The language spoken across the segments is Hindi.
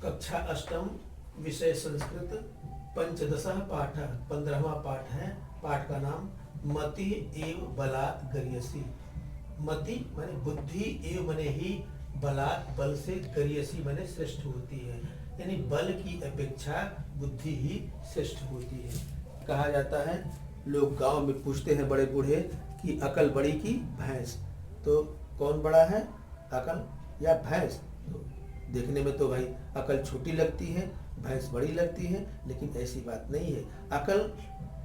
कक्षा अष्टम, विषय संस्कृत, पंचदशः पाठ, 15वां पाठ है। पाठ का नाम मति एव बलात् गरीयसी। मति माने बुद्धि, एव माने ही, बलात् बल से, गरीयसी माने श्रेष्ठ होती है। यानी बल की अपेक्षा बुद्धि ही श्रेष्ठ होती है। कहा जाता है, लोग गांव में पूछते हैं बड़े बूढ़े कि अकल बड़ी की भैंस, तो कौन बड़ा है, अकल या भैंस? तो देखने में तो भाई अकल छोटी लगती है, भैंस बड़ी लगती है, लेकिन ऐसी बात नहीं है।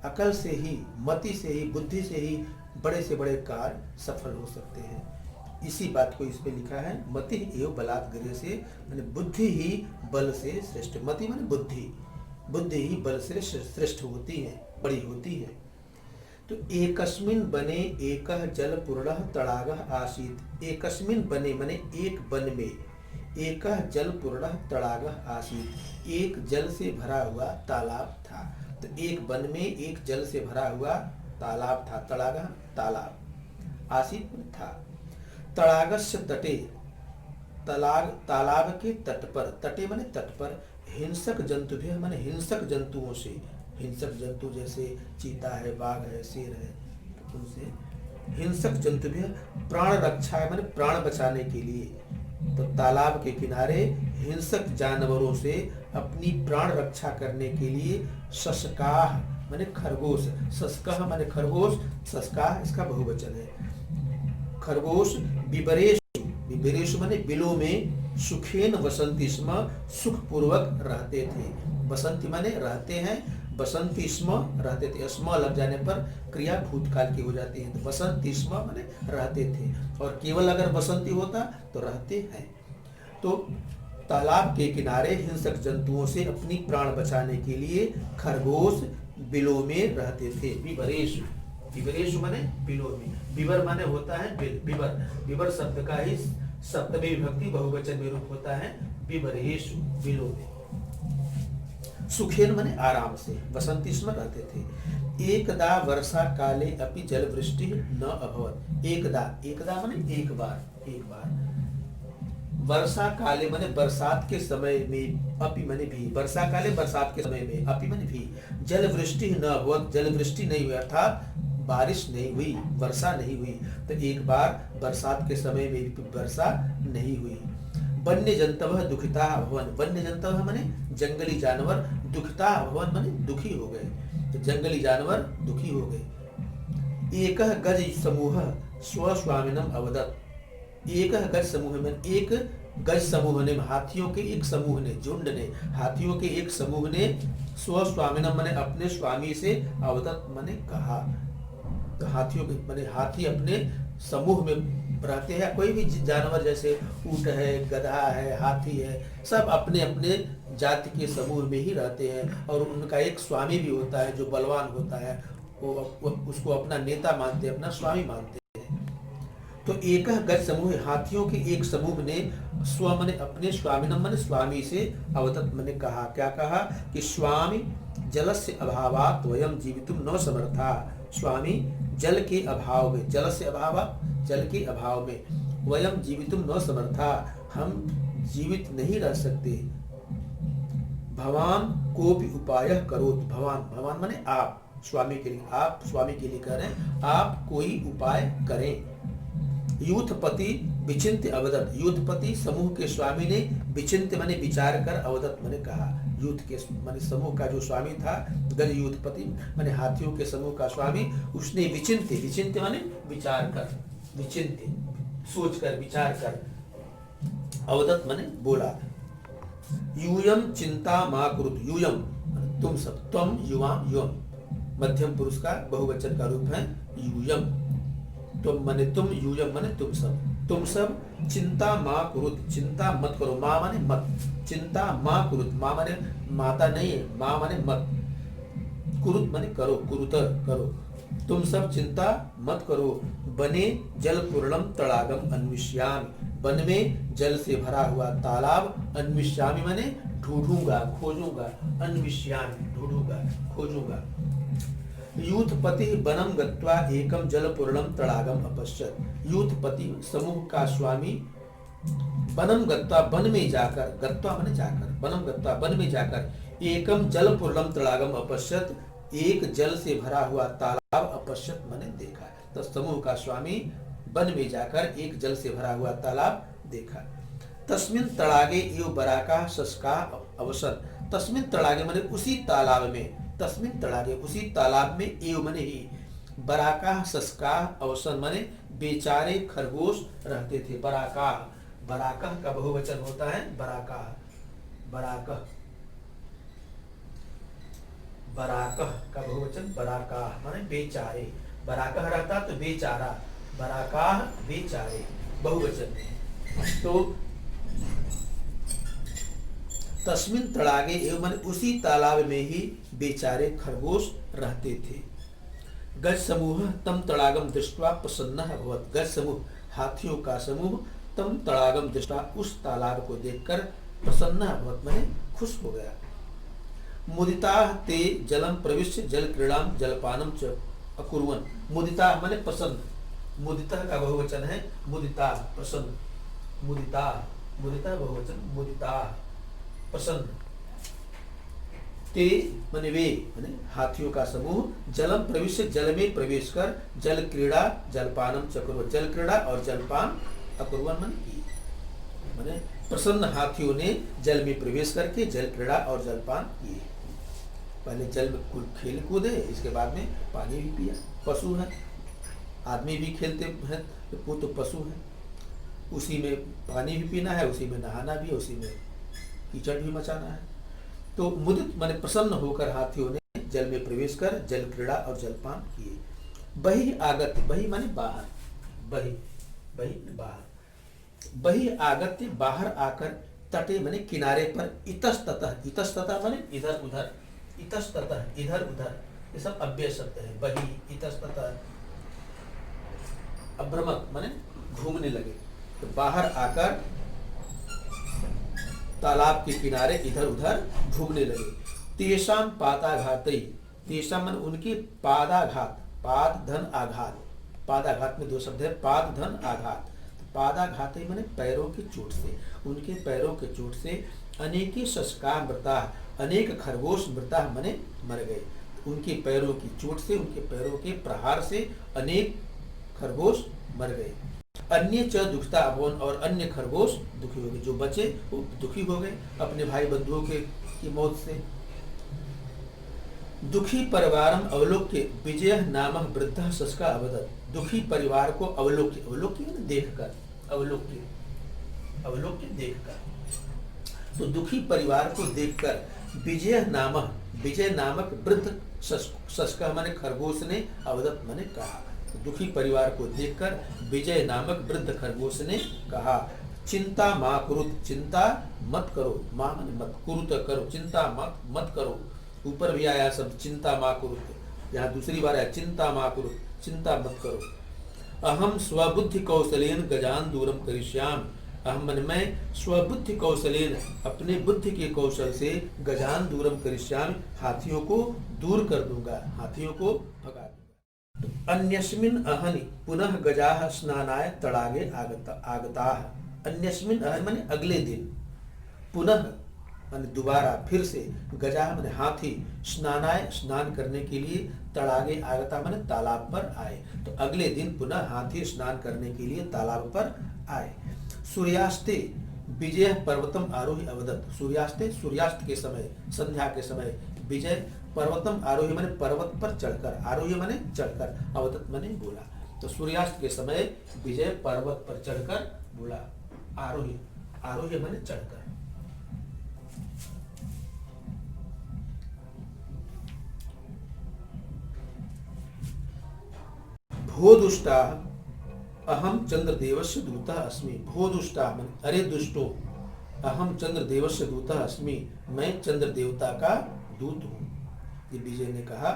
अकल से ही, मति से ही, बुद्धि से ही बड़े से बड़े कार्य सफल हो सकते हैं। इसी बात को इस पे लिखा है, मति एव बलात् गरीयसी, माने बुद्धि ही बल से श्रेष्ठ। मति माने बुद्धि, बुद्धि ही बल से श्रेष्ठ होती है, बड़ी होती है। तो एकस्मिन् बने एकः जल पूर्णः तडागः आसीत्। एकस्मिन् बने माने एक वन में, एकः जल पूर्णः तडागः आसीत्, एक जल से भरा हुआ तालाब था। तो एक वन में एक जल से भरा हुआ तालाब था। तडागः तालाब, आसीत् था। तडागस्य तटे, तालाब के तट पर, तटे माने तट पर, हिंसक जंतु भी माने हिंसक जंतुओं से, हिंसक जंतु जैसे चीता है, बाघ है, शेर है, उनसे हिंसक जंतु भी, प्राण रक्षा है माने प्राण बचाने के लिए। तो तालाब के किनारे हिंसक जानवरों से अपनी प्राण रक्षा करने के लिए शशकाह माने खरगोश, शशकाह माने खरगोश, शशकाह इसका बहुवचन है। खरगोश विबरेषु, विबरेषु माने बिलों में, सुखेन वसंती स्म, सुख पूर्वक रहते थे। बसंती माने रहते हैं, बसंती स्म रहते थे, स्म लग जाने पर क्रिया भूतकाल की हो जाती है। तो बसंती स्म माने रहते थे, और केवल अगर बसंती होता तो रहते हैं। तो तालाब के किनारे हिंसक जंतुओं से अपनी प्राण बचाने के लिए खरगोश बिलों में रहते थे। विबरेषु, विबरेषु माने बिलों में, विवर माने होता है बिल, विवर, विवर शब्द का ही सप्तमी विभक्ति बहुवचन में रूप होता है विबरेषु, बिलों में। सुखेन माने आराम से, बसंती स्म रहते थे। एकदा वर्षा काले अपि जल वृष्टि न अभवत्। एकदा, एकदा माने एक बार, एक बार। वर्षा काले माने बरसात के समय में, अपि माने भी, वर्षा काले बरसात के समय में, अपि माने भी, जल वृष्टि न अभवत्, जल वृष्टि नहीं हुई, अर्थात बारिश नहीं हुई, वर्षा नहीं हुई। तो एक बार बरसात के समय में भी वर्षा नहीं हुई। वन्य जंतवः दुखिता भवन, वन्य जंतवः माने जंगली जानवर, दुखिता भवन माने दुखी हो गए, तो जंगली जानवर दुखी हो गए। एकः गज समूह स्वस्वामिनम् अवदत्। एकः गज समूह में, एक गज समूह ने, हाथियों के एक समूह ने, झुंड ने, हाथियों के एक समूह ने, स्वस्वामिनम् माने अपने स्वामी से, अवदत् माने कहा। तो हाथियों के माने हाथी अपने समूह में रहते हैं, कोई भी जानवर जैसे ऊंट है, गधा है, हाथी है, सब अपने अपने जाति के समूह में ही रहते हैं, और उनका एक स्वामी भी होता है जो बलवान होता है, वो उसको अपना नेता मानते हैं, अपना स्वामी मानते हैं। तो एक गज समूह, हाथियों के एक समूह ने, स्व माने अपने, स्वामिनम माने स्वामी से, अवदत् माने कहा। क्या कहा कि स्वामी जलस्य अभावात् वयं जीवितुं न समर्था। स्वामी जल के अभाव में, जल से अभाव, जल के अभाव में, वयम जीवितुम न समर्था, हम जीवित नहीं रह सकते। भवान कोपि उपाय करोत। भवान, भवान माने आप, स्वामी के लिए, आप स्वामी के लिए कह रहे हैं, आप कोई उपाय करें। यूथपति विचिंत्य अवदत्, यूथपति समूह के स्वामी ने, विचिंत्य माने विचार कर, अवदत् माने कहा। यूथ के माने समूह का जो स्वामी था, गज यूथपति माने हाथियों के समूह का स्वामी, उसने विचिंत्य, विचिंत्य माने विचार कर, विचिंत्य सोच कर, विचार कर, अवदत् माने बोला। यूयम चिंता मा कुरुत, यूयम तुम सब, त्वम युवाम, युवम मध्यम पुरुष का बहुवचन का रूप है यूयम। तुम माने तुम, यूयम माने तुम सब, तुम सब चिंता माँ कुरुत, चिंता मत करो, माँ माने मत, चिंता माँ कुरुत, माँ माने माता नहीं है, माँ माने मत, कुरुत माने करो, कुरुत करो, तुम सब चिंता मत करो। बने जल पूर्णम तड़ागम अन्विष्यामि, वन में जल से भरा हुआ तालाब, अन्विष्यामि माने ढूंढूंगा, खोजूंगा, अन्विष्यामि ढूंढूंगा, खोजूंगा। यूथपति वनम गत्वा एकम जल पूर्णम तड़ागम अपश्यत। यूथपति समूह का स्वामी वनम गत्वा वन में जाकर, गत्वा माने जाकर, वनम गत्वा वन में जाकर एकम जल पूर्णम तड़ागम अपश्यत, एक जल से भरा हुआ तालाब अपश्यत माने देखा। तो समूह का स्वामी वन में जाकर एक जल से भरा हुआ तालाब देखा। तस्मिन तड़ागे एव बराका शस्का अवसन, तस्मिन तड़ागे माने उसी तालाब में, तस्मिन तड़ागे उसी तालाब में, एव माने ही, बराका शस्का अवसन माने बेचारे खरगोश रहते थे। बराका, बराका का बहुवचन होता है बराका, बराका, बराका का बहुवचन बराका माने बेचारे, बराका रहता तो बेचारा, बराका बेचारे बहुवचन में। तो तस्मिन तड़ागे एवं माने उसी तालाब में ही बेचारे खरगोश रहते थे। गज समूह तम तड़ागम दृष्ट्वा प्रसन्नः अभवत्, गज समूह हाथियों का समूह तम तड़ागम दृष्ट्वा उस तालाब को देखकर प्रसन्नः अभवत् माने खुश हो गया। मुदिताः ते जलम प्रविश्य जल क्रीड़ाम जलपानम च अकुर्वन्, मुदिता माने प्रसन्न, मुदिता का बहुवचन है मुदिता, प्रसन्न, मुदिता, मुदिता बहुवचन मुदिता प्रसन्न। ते माने वे माने हाथियों का समूह, जलम प्रविश्य जल में प्रवेश कर, जल क्रीड़ा जलपानम चकुर्वन्, जल क्रीड़ा और जलपान अकुर्वन् माने प्रसन्न हाथियों ने जल में प्रवेश करके जल क्रीड़ा और जलपान किए। पहले जल में खेल कूदे, इसके बाद में पानी भी पिया। पशु है, आदमी भी खेलते हैं, वो तो पशु है, उसी में पानी भी पीना है, उसी में नहाना भी है, उसी में कीचड़ भी मचाना है। तो मुदित माने प्रसन्न होकर हाथियों ने जल में प्रवेश कर जल क्रीड़ा और जलपान किए। बही आगत, बही माने बाहर, बही, बही बाहर, बही आगत्य बाहर आकर, तटे माने किनारे पर, इतस्ततः, इतस्ततः माने इधर उधर, इतस्ततः इधर उधर, ये सब अव्यय शब्द है। बही, इतस्ततः, अभ्रमक माने घूमने लगे, तो बाहर आकर तालाब के किनारे इधर उधर घूमने लगे। तेषाम पादाघातई, तेषाम माने उनके पादाघात, पाद धन आघात, पादाघात में दो शब्द है, पाद धन आघात। पादाघातई माने पैरों की चोट से, उनके पैरों के चोट से अनेकी शस्का मृता, अनेक खरगोश मृता माने मर गए। उनके पैरों की चोट से, उनके पैरों के प्रहार से अनेक खरगोश मर गए। अन्य च दुखता अभवन, और अन्य खरगोश दुखी हो गए, जो बचे वो दुखी हो गए अपने भाई बंधुओं के की मौत से। दुखी परिवारम अवलोक्य विजय नामक वृद्ध शस्का अवदत्, दुखी परिवार को अवलोक्य, अवलोक्य देखकर, अवलोक्य, अवलोक्य देखकर, तो दुखी परिवार को देखकर विजय नामक, विजय नामक वृद्ध शस्का माने खरगोश ने अवदत् माने कहा, दुखी परिवार को देखकर विजय नामक वृद्ध खरगोश ने कहा, चिंता मां कुरुत, चिंता मत करो, मां माने मत, कुरुत करो, चिंता मत करो। ऊपर भी आया शब्द चिंता मां कुरुत, यहाँ दूसरी बार आया चिंता मां कुरुत, चिंता मत करो। अहम स्वबुद्धि कौशलेन गजान दूरम करिष्याम, अहम मन में स्वबुद्धि कौशलेन, अपने बुद्धि के कौशल से गजान दूरम करिष्याम, हाथियों को दूर कर दूंगा, हाथियों को भगा दूंगा। अन्यस्मिन अहनि पुनः गजाः स्नानाय तड़ागे आगताः, अन्यस्मिन अहनि माने अगले दिन, पुनः माने दोबारा, फिर से, गजाः माने हाथी, स्नानाय स्नान करने के लिए, तड़ागे आगता माने तालाब पर आए। तो अगले दिन पुनः हाथी स्नान करने के लिए तालाब पर आए। सूर्यास्ते विजय पर्वतम आरोही अवदत्, सूर्यास्ते सूर्यास्त के समय, संध्या के समय, विजय पर्वतम आरोही माने पर्वत पर चढ़कर, आरोही माने चढ़कर, अवदत् माने बोला। तो सूर्यास्त के समय विजय पर्वत पर चढ़कर बोला, आरोही, आरोही माने चढ़कर। भो दुष्टा अहम चंद्रदेवस्य दूतः अस्मि, भो दुष्टा माने अरे दुष्टों, अहम चंद्रदेवस्य दूतः अस्मि, मैं चंद्र देवता का दूत हूँ। ये विजय ने कहा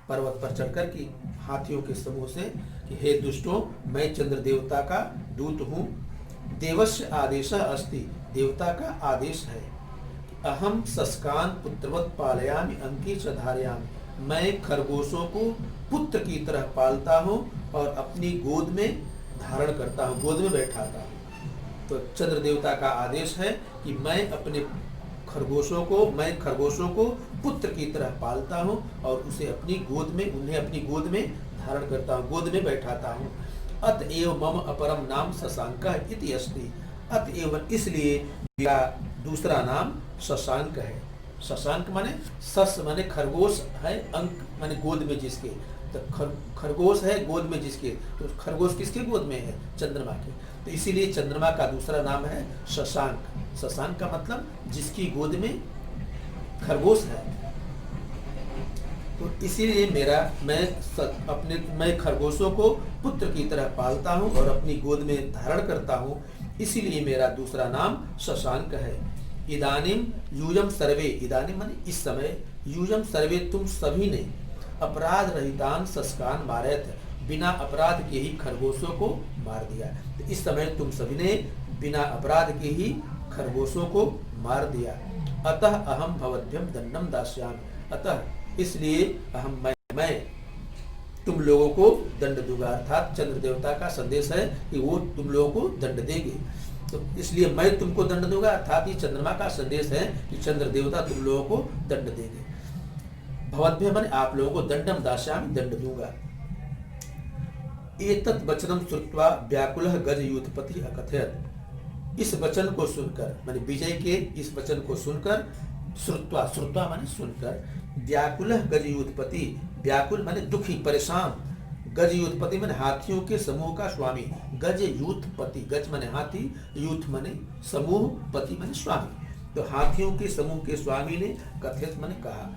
पर्वत पर चढ़कर कि हाथियों के समूह से कि हे दुष्टों, मैं चंद्र देवता का दूत हूँ। देवस्य आदेश अस्ति, देवता का आदेश है। अहम सस्कान पुत्रवत पालयामि अंकी च धारयामि, मैं खरगोशों को पुत्र की तरह पालता हूँ और अपनी गोद में धारण करता हूँ, गोद में बैठाता हूँ। तो चंद्र देवता का आदेश है कि मैं खरगोशों को पुत्र की तरह पालता हूँ और उन्हें अपनी गोद में धारण करता हूँ, गोद में बैठाता हूँ। अतएव मम अपरम नाम शशांक इति अस्ति। अतएव इसलिए मेरा दूसरा नाम शशांक है। शशांक माने सस माने खरगोश है, अंक माने गोद में जिसके, तो खरगोश है गोद में जिसके, तो खरगोश किसके गोद में है? चंद्रमा के। तो इसीलिए चंद्रमा का दूसरा नाम है शशांक। शशांक का मतलब जिसकी गोद में खरगोश है। तो इसीलिए मैं खरगोशों को पुत्र की तरह पालता हूँ और अपनी गोद में धारण करता हूँ, इसीलिए मेरा दूसरा नाम शशांक है। इदानीम यूयम सर्वे, इदानीम माने इस समय, यूयम सर्वे तुम सभी ने अपराध रहितान शस्कान मारे थे, बिना अपराध के ही खरगोशों को मार दिया। तो इस समय तुम सभी ने बिना अपराध के ही खरगोशों को मार दिया। अतः अहम भवद्भ्यम दंडम दास्यामि, अतः इसलिए मैं तुम लोगों को दंड दूंगा। अर्थात चंद्र देवता का संदेश है कि वो तुम लोगों को दंड देंगे, तो इसलिए मैं तुमको दंड दूंगा। अर्थात ये चंद्रमा का संदेश है कि चंद्र देवता तुम लोगों को दंड देंगे। भवद्भ्य माने आप लोगों को दंडम दास्यामि, दंड दूंगा। एतत् वचनम श्रुत्वा व्याकुलः गजयूथपति अकथयत्, इस वचन को सुनकर माने विजय के इस वचन को सुनकर, श्रुत्वा माने सुनकर, व्याकुलः गजयूथपति, व्याकुल माने दुखी परेशान, गजयूथपति माने हाथियों के समूह का स्वामी, गजयूथपति, गज माने हाथी, यूथ माने समूह, पति माने स्वामी। तो हाथियों के समूह के स्वामी ने कथित माने कहा,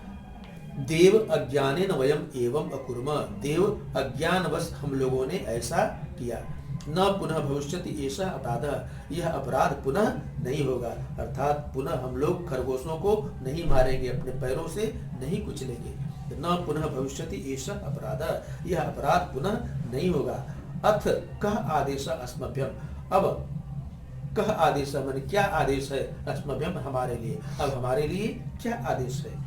देव अज्ञानेन वयम एवं अकुर्म, देव अज्ञानवश हम लोगों ने ऐसा किया। न पुनः भविष्यति ऐसा अपराध, यह अपराध पुनः नहीं होगा। अर्थात पुनः हम लोग खरगोशों को नहीं मारेंगे, अपने पैरों से नहीं कुचलेंगे। न पुनः भविष्यति ऐसा अपराध, यह अपराध पुनः नहीं होगा। अथ कह आदेश अस्मभ्यम, अब कह आदेश माने क्या आदेश है? अस्मभ्यम हमारे लिए, अब हमारे लिए क्या आदेश है?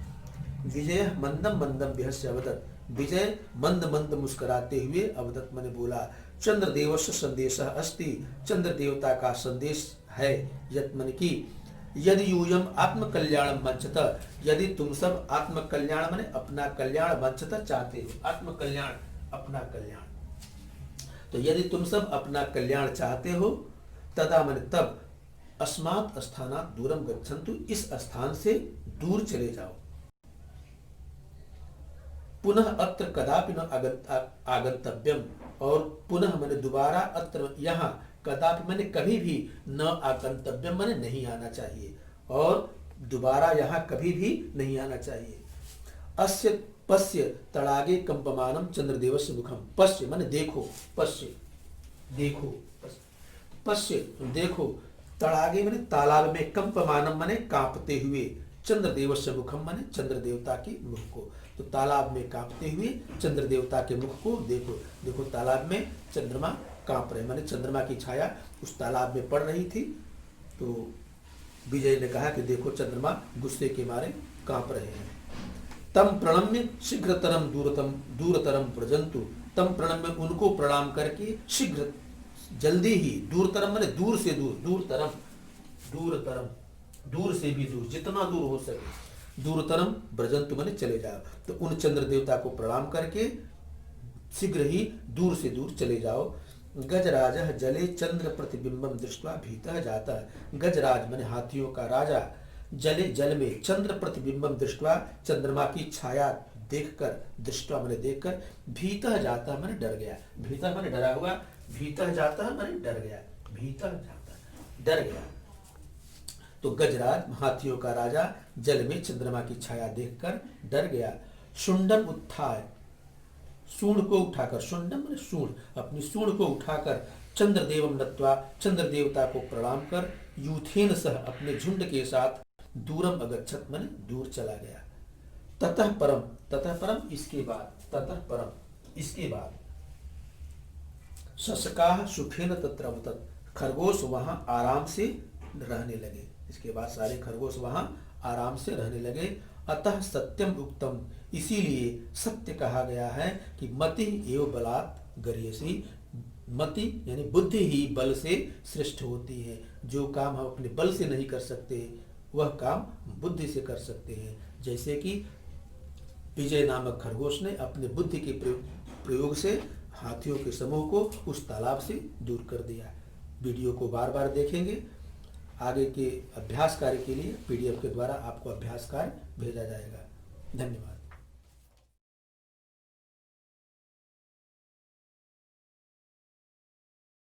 विजय मंदम मंदम बिहस्य अवदत, विजय मंद मंद मुस्कुराते हुए अवदत माने बोला, चंद्र देवस्य संदेश अस्ति, चंद्र देवता का संदेश है। यत मन की यदि यूयम आत्मकल्याण मंचत, यदि तुम सब आत्मकल्याण माने अपना कल्याण मंचत चाहते हो, आत्मकल्याण अपना कल्याण, तो यदि तुम सब अपना कल्याण चाहते हो, तदा माने तब, अस्मात् स्थानात् दूरम गच्छन्तु, इस स्थान से दूर चले जाओ। पुनः अत्र कदापि न आगंतव्यम, और पुनः मैंने दोबारा अत्र यहाँ, कदापि मैंने कभी भी, न आगंतव्यम मैंने नहीं आना चाहिए, और दोबारा यहाँ कभी भी नहीं आना चाहिए। अस्य पश्य तड़ागे कंपमानम चंद्रदेवस्य मुखम, पश्य मैंने देखो, पश्य देखो, पश्य देखो, तड़ागे मैंने तालाब में, कंपमानम मैंने कांपते हुए, चंद्रदेवस्य मुखम मैंने चंद्र देवता के मुख को, तो तालाब में कांपते हुए चंद्र देवता के मुख को देखो। देखो तालाब में चंद्रमा कांप रहे, माने चंद्रमा की छाया उस तालाब में पड़ रही थी। तो विजय ने कहा कि देखो चंद्रमा गुस्से के मारे कांप रहे हैं। तम प्रणम्य शीघ्रतरम दूरतरम प्रजंतु, तम प्रणम्य उनको प्रणाम करके, शीघ्र जल्दी ही, दूरतरम माने दूर से दूर, दूरतरम दूर से भी दूर, जितना दूर हो सके, दूरतरम ब्रजंतु माने चले जाओ। तो उन चंद्र देवता को प्रणाम करके शीघ्र ही दूर से दूर चले जाओ। गजराज जले चंद्र प्रतिबिंबम दृष्टवा भीतः जाता, गजराज माने हाथियों का राजा, जले जल में, चंद्र प्रतिबिंबम दृष्टवा चंद्रमा की छाया देखकर, दृष्टवा माने देखकर, भीतः जाता माने डर गया, भीतः माने डरा हुआ, भीतः जाता माने डर गया, भीतः जाता डर गया। तो गजराज हाथियों का राजा जल में चंद्रमा की छाया देखकर डर गया। शुंडम उत्थाय, सूंड को उठाकर, शुंडम माने सूंड, अपनी सूंड को उठाकर, चंद्रदेवम नत्वा चंद्र देवता को प्रणाम कर, यूथेन सह अपने झुंड के साथ, दूरम अगच्छत माने दूर चला गया। ततः परम इसके बाद, ततः परम इसके बाद, शशकाः सुखेन तत्र अवतत, खरगोश वहां आराम से रहने लगे। इसके बाद सारे खरगोश वहां आराम से रहने लगे। अतः सत्यम उक्तम, इसीलिए सत्य कहा गया है कि मति एव बलात् गरीयसी, मति यानी बुद्धि ही बल से श्रेष्ठ होती है। जो काम हम अपने बल से नहीं कर सकते वह काम बुद्धि से कर सकते हैं। जैसे कि विजय नामक खरगोश ने अपने बुद्धि के प्रयोग से हाथियों के समूह को उस तालाब से दूर कर दिया। वीडियो को बार बार देखेंगे। आगे के अभ्यास कार्य के लिए पीडीएफ के द्वारा आपको अभ्यास कार्य भेजा जाएगा। धन्यवाद।